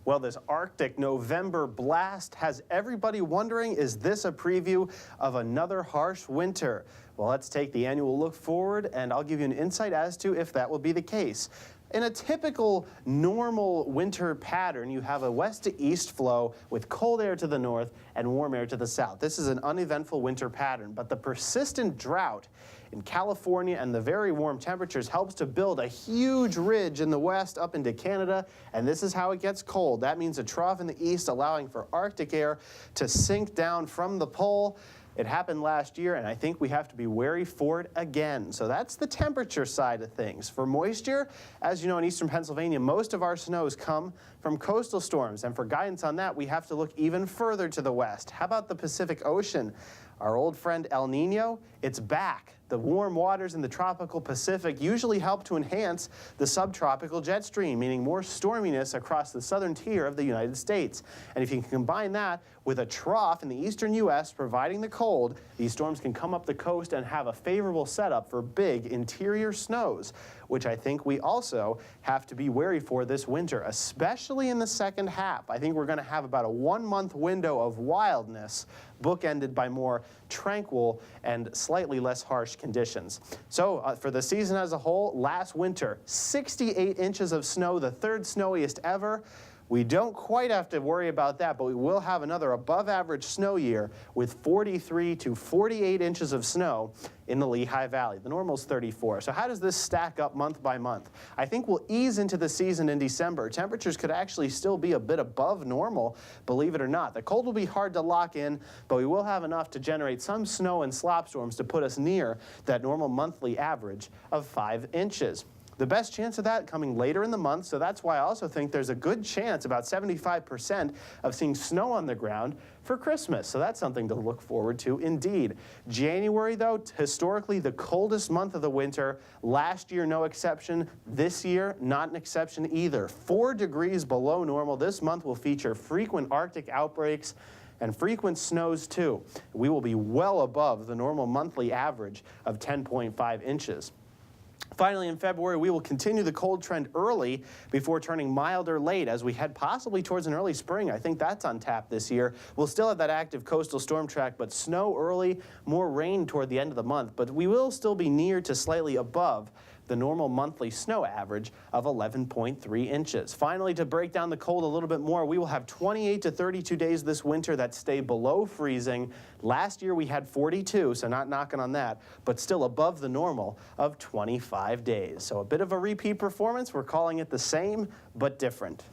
Well, this Arctic November blast has everybody wondering, is this a preview of another harsh winter? Well, let's take the annual look forward, and I'll give you an insight as to if that will be the case. In a typical normal winter pattern, you have a west to east flow with cold air to the north and warm air to the south. This is an uneventful winter pattern, but the persistent drought in California and the very warm temperatures helps to build a huge ridge in the west up into Canada, and this is how it gets cold. That means a trough in the east allowing for Arctic air to sink down from the pole. It happened last year, and I think we have to be wary for it again. So that's the temperature side of things. For moisture, as you know, in eastern Pennsylvania, most of our snows come from coastal storms. And for guidance on that, we have to look even further to the west. How about the Pacific Ocean? Our old friend El Nino, it's back. The warm waters in the tropical Pacific usually help to enhance the subtropical jet stream, meaning more storminess across the southern tier of the United States. And if you can combine that with a trough in the eastern U.S. providing the cold, these storms can come up the coast and have a favorable setup for big interior snows, which I think we also have to be wary for this winter, especially in the second half. I think we're going to have about a 1-month window of wildness, bookended by more tranquil and slightly less harsh conditions. So for the season as a whole, last winter, 68 inches of snow, the third snowiest ever. We don't quite have to worry about that, but we will have another above-average snow year with 43 to 48 inches of snow in the Lehigh Valley. The normal's 34. So how does this stack up month by month? I think we'll ease into the season in December. Temperatures could actually still be a bit above normal, believe it or not. The cold will be hard to lock in, but we will have enough to generate some snow and slop storms to put us near that normal monthly average of 5 inches. The best chance of that coming later in the month, so that's why I also think there's a good chance, about 75%, of seeing snow on the ground for Christmas. So that's something to look forward to indeed. January, though, historically the coldest month of the winter. Last year, no exception. This year, not an exception either. 4 degrees below normal. This month will feature frequent Arctic outbreaks and frequent snows, too. We will be well above the normal monthly average of 10.5 inches. Finally, in February, we will continue the cold trend early before turning milder late as we head possibly towards an early spring. I think that's on tap this year. We'll still have that active coastal storm track, but snow early, more rain toward the end of the month. But we will still be near to slightly above the normal monthly snow average of 11.3 inches. Finally, to break down the cold a little bit more, we will have 28 to 32 days this winter that stay below freezing. Last year we had 42, so not knocking on that, but still above the normal of 25 days. So a bit of a repeat performance. We're calling it the same, but different.